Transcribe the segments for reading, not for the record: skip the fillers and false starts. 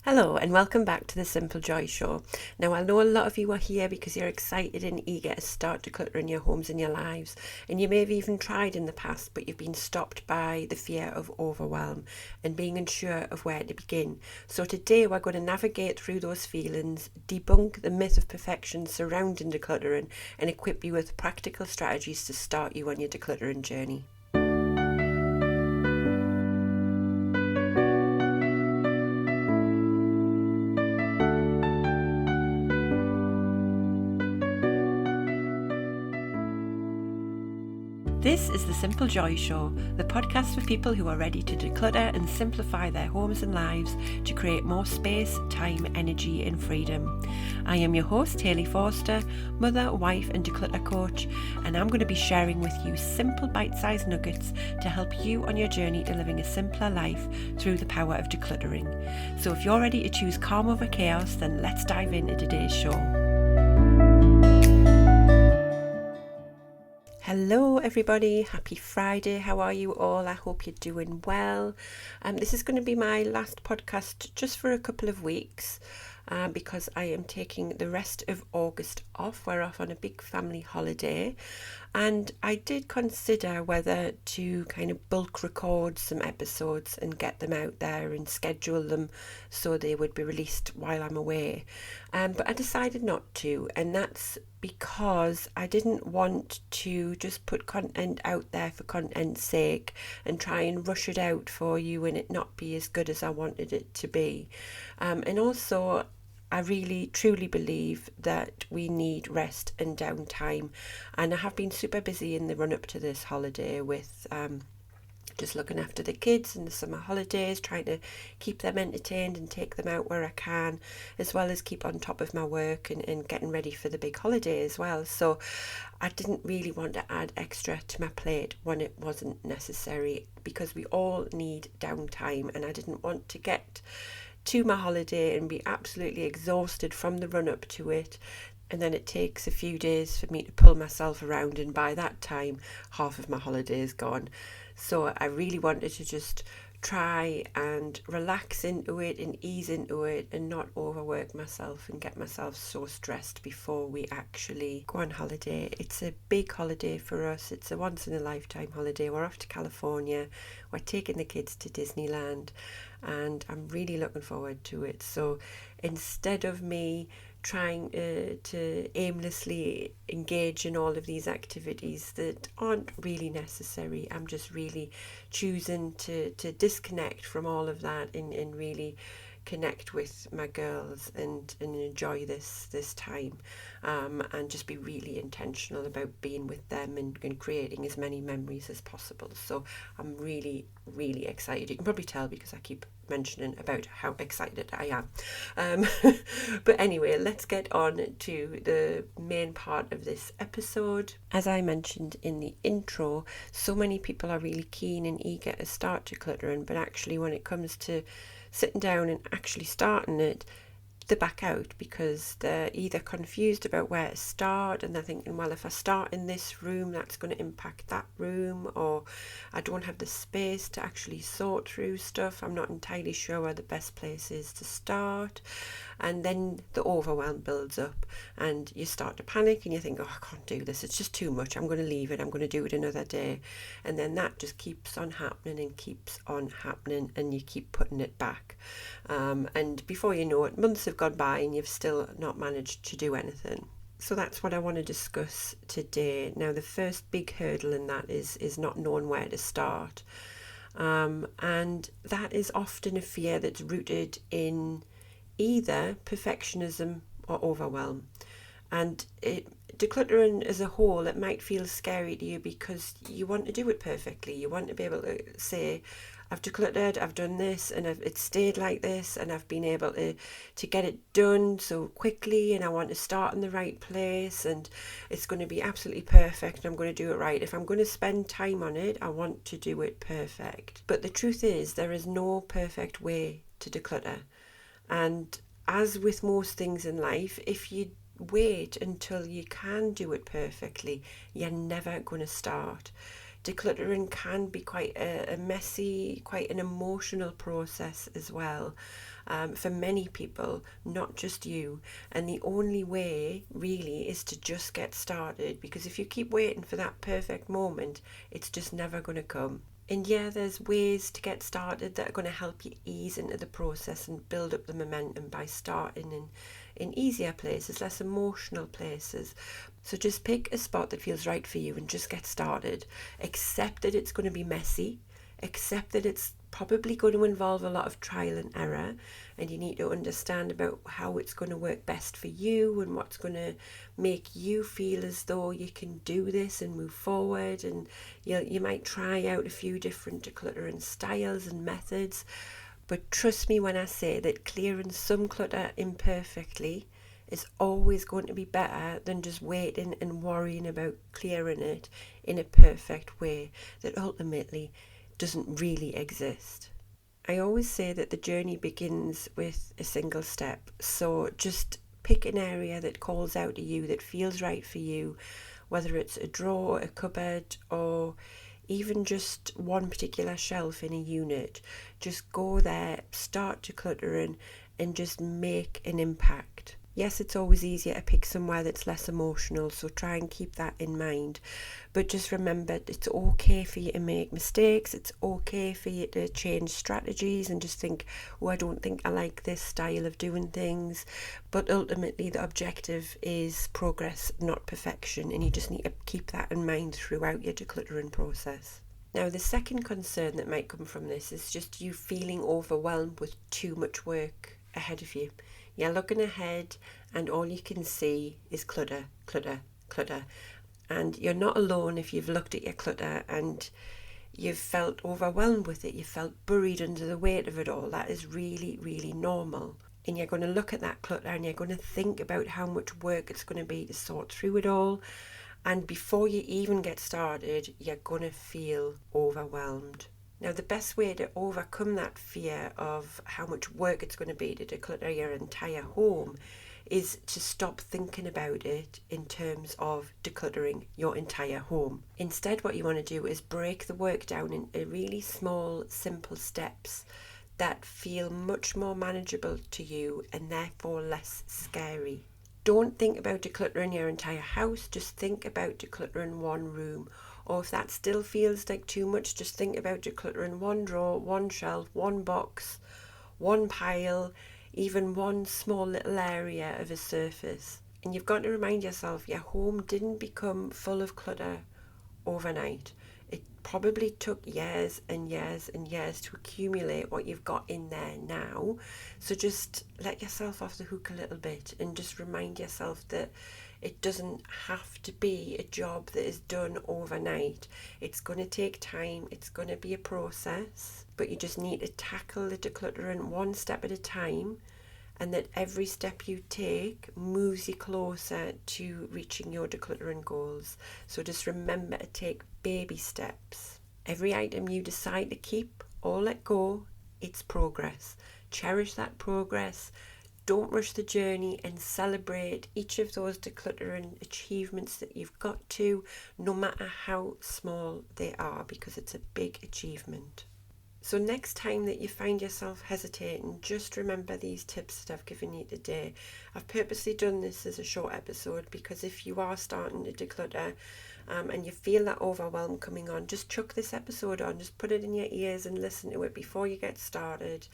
Hello and welcome back to the Simple Joy Show. Now, I know a lot of you are here because you're excited and eager to start decluttering your homes and your lives, and you may have even tried in the past, but you've been stopped by the fear of overwhelm and being unsure of where to begin. So today we're going to navigate through those feelings, debunk the myth of perfection surrounding decluttering, and equip you with practical strategies to start you on your decluttering journey. This is the Simple Joy Show, the podcast for people who are ready to declutter and simplify their homes and lives to create more space, time, energy and freedom. I am your host, Hayley Forster, mother, wife and declutter coach, and I'm going to be sharing with you simple bite-sized nuggets to help you on your journey to living a simpler life through the power of decluttering. So if you're ready to choose calm over chaos, then let's dive into today's show. Hello everybody, happy Friday. How are you all? I hope you're doing well. This is going to be my last podcast just for a couple of weeks because I am taking the rest of August off. We're off on a big family holiday, and I did consider whether to kind of bulk record some episodes and get them out there and schedule them so they would be released while I'm away. But I decided not to, and that's because I didn't want to just put content out there for content's sake and try and rush it out for you and it not be as good as I wanted it to be. And also, I really truly believe that we need rest and downtime, and I have been super busy in the run up to this holiday with just looking after the kids in the summer holidays, trying to keep them entertained and take them out where I can, as well as keep on top of my work and getting ready for the big holiday as well. So I didn't really want to add extra to my plate when it wasn't necessary, because we all need downtime, and I didn't want to get to my holiday and be absolutely exhausted from the run up to it, and then it takes a few days for me to pull myself around, and by that time half of my holiday is gone. So I really wanted to just try and relax into it and ease into it and not overwork myself and get myself so stressed before we actually go on holiday. It's a big holiday for us. It's a once in a lifetime holiday. We're off to California. We're taking the kids to Disneyland, and I'm really looking forward to it. So instead of me trying to aimlessly engage in all of these activities that aren't really necessary, I'm just really choosing to disconnect from all of that and really connect with my girls and enjoy this time, and just be really intentional about being with them and creating as many memories as possible. So I'm really excited. You can probably tell because I keep mentioning about how excited I am. But anyway, let's get on to the main part of this episode. As I mentioned in the intro, so many people are really keen and eager to start decluttering, but actually when it comes to sitting down and actually starting it, they back out because they're either confused about where to start and they're thinking, well, if I start in this room, that's going to impact that room, or I don't have the space to actually sort through stuff. I'm not entirely sure where the best place is to start. And then the overwhelm builds up and you start to panic and you think, oh, I can't do this. It's just too much. I'm going to leave it. I'm going to do it another day. And then that just keeps on happening and keeps on happening, and you keep putting it back. And before you know it, months have gone by and you've still not managed to do anything. So that's what I want to discuss today. Now, the first big hurdle in that is not knowing where to start. And that is often a fear that's rooted in either perfectionism or overwhelm. And decluttering as a whole, it might feel scary to you because you want to do it perfectly. You want to be able to say, I've decluttered, I've done this, and it's stayed like this, and I've been able to get it done so quickly, and I want to start in the right place, and it's going to be absolutely perfect, and I'm going to do it right. If I'm going to spend time on it, I want to do it perfect. But the truth is, there is no perfect way to declutter. And as with most things in life, if you wait until you can do it perfectly, you're never going to start. Decluttering can be quite a messy, quite an emotional process as well. for many people, not just you. And the only way really is to just get started, because if you keep waiting for that perfect moment, it's just never going to come. And yeah, there's ways to get started that are going to help you ease into the process and build up the momentum by starting in easier places, less emotional places. So just pick a spot that feels right for you and just get started. Accept that it's going to be messy. Accept that it's probably going to involve a lot of trial and error, and you need to understand about how it's going to work best for you and what's going to make you feel as though you can do this and move forward. And you might try out a few different decluttering styles and methods, but trust me when I say that clearing some clutter imperfectly is always going to be better than just waiting and worrying about clearing it in a perfect way that ultimately doesn't really exist. I always say that the journey begins with a single step. So just pick an area that calls out to you, that feels right for you, whether it's a drawer, a cupboard, or even just one particular shelf in a unit. Just go there, start decluttering, and just make an impact. Yes, it's always easier to pick somewhere that's less emotional, so try and keep that in mind. But just remember, it's okay for you to make mistakes. It's okay for you to change strategies and just think, oh, I don't think I like this style of doing things. But ultimately, the objective is progress, not perfection. And you just need to keep that in mind throughout your decluttering process. Now, the second concern that might come from this is just you feeling overwhelmed with too much work ahead of you. You're looking ahead and all you can see is clutter, clutter, clutter. And you're not alone if you've looked at your clutter and you've felt overwhelmed with it. You felt buried under the weight of it all. That is really, really normal. And you're going to look at that clutter and you're going to think about how much work it's going to be to sort through it all. And before you even get started, you're going to feel overwhelmed. Now, the best way to overcome that fear of how much work it's going to be to declutter your entire home is to stop thinking about it in terms of decluttering your entire home. Instead, what you want to do is break the work down into really small, simple steps that feel much more manageable to you and therefore less scary. Don't think about decluttering your entire house, just think about decluttering one room. Or if that still feels like too much, just think about decluttering one drawer, one shelf, one box, one pile, even one small little area of a surface. And you've got to remind yourself your home didn't become full of clutter overnight. It probably took years and years and years to accumulate what you've got in there now. So just let yourself off the hook a little bit and just remind yourself that it doesn't have to be a job that is done overnight. It's going to take time. It's going to be a process, but you just need to tackle the decluttering one step at a time, and that every step you take moves you closer to reaching your decluttering goals. So just remember to take baby steps. Every item you decide to keep or let go, it's progress. Cherish that progress. Don't rush the journey, and celebrate each of those decluttering achievements that you've got to, no matter how small they are, because it's a big achievement. So next time that you find yourself hesitating, just remember these tips that I've given you today. I've purposely done this as a short episode because if you are starting to declutter and you feel that overwhelm coming on, just chuck this episode on, just put it in your ears and listen to it before you get started.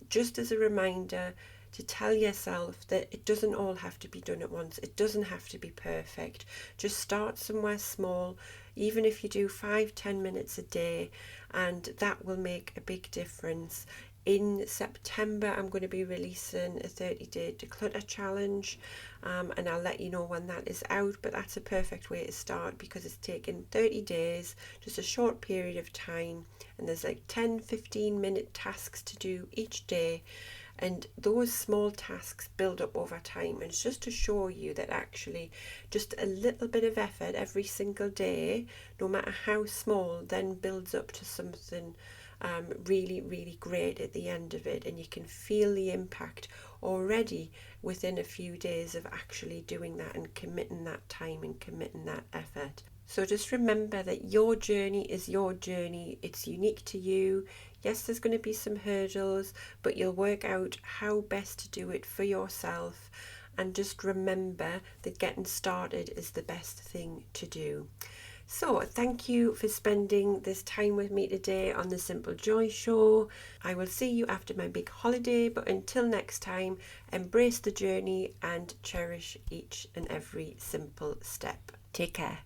Just as a reminder to tell yourself that it doesn't all have to be done at once. It doesn't have to be perfect. Just start somewhere small, even if you do 5-10 minutes a day, and that will make a big difference. In September, I'm going to be releasing a 30-day declutter challenge, and I'll let you know when that is out, but that's a perfect way to start because it's taken 30 days, just a short period of time, and there's like 10-15 minute tasks to do each day. And those small tasks build up over time. And it's just to show you that actually just a little bit of effort every single day, no matter how small, then builds up to something really, really great at the end of it. And you can feel the impact already within a few days of actually doing that and committing that time and committing that effort. So just remember that your journey is your journey. It's unique to you. Yes, there's going to be some hurdles, but you'll work out how best to do it for yourself. And just remember that getting started is the best thing to do. So thank you for spending this time with me today on the Simple Joy Show. I will see you after my big holiday, but until next time, embrace the journey and cherish each and every simple step. Take care.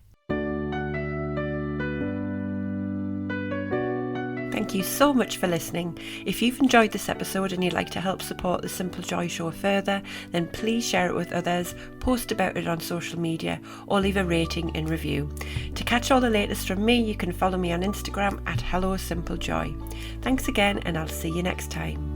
Thank you so much for listening. If you've enjoyed this episode and you'd like to help support the Simple Joy Show further, then please share it with others, post about it on social media, or leave a rating and review. To catch all the latest from me, you can follow me on Instagram at HelloSimpleJoy. Thanks again, and I'll see you next time.